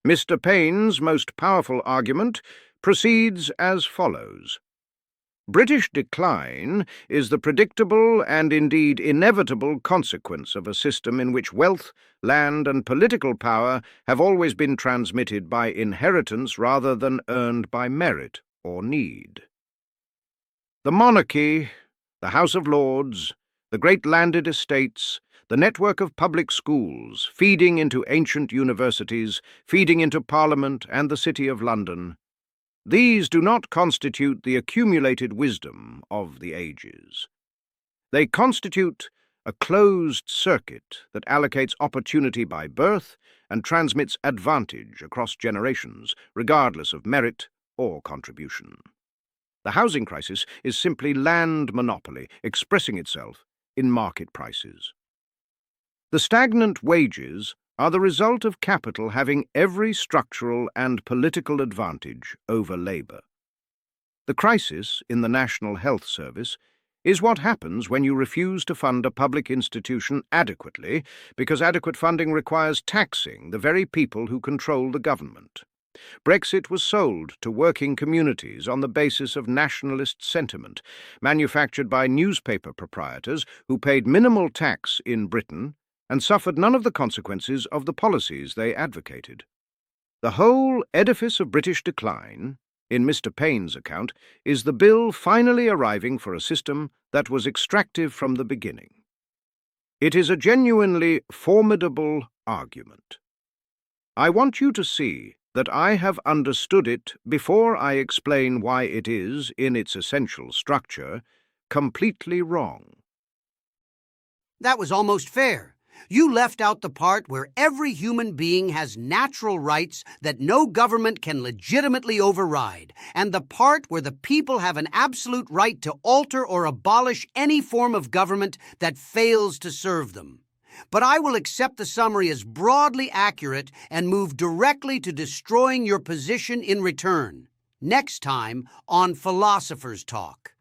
Mr. Paine's most powerful argument proceeds as follows. British decline is the predictable and indeed inevitable consequence of a system in which wealth, land, and political power have always been transmitted by inheritance rather than earned by merit or need. The monarchy, the House of Lords, the great landed estates, the network of public schools, feeding into ancient universities, feeding into Parliament and the City of London, these do not constitute the accumulated wisdom of the ages. They constitute a closed circuit that allocates opportunity by birth and transmits advantage across generations, regardless of merit or contribution. The housing crisis is simply land monopoly expressing itself in market prices. The stagnant wages are the result of capital having every structural and political advantage over labour. The crisis in the National Health Service is what happens when you refuse to fund a public institution adequately because adequate funding requires taxing the very people who control the government. Brexit was sold to working communities on the basis of nationalist sentiment, manufactured by newspaper proprietors who paid minimal tax in Britain and suffered none of the consequences of the policies they advocated. The whole edifice of British decline, in Mr. Paine's account, is the bill finally arriving for a system that was extractive from the beginning. It is a genuinely formidable argument. I want you to see that I have understood it before I explain why it is, in its essential structure, completely wrong. That was almost fair. You left out the part where every human being has natural rights that no government can legitimately override, and the part where the people have an absolute right to alter or abolish any form of government that fails to serve them. But I will accept the summary as broadly accurate and move directly to destroying your position in return. Next time on Philosopher's Talk.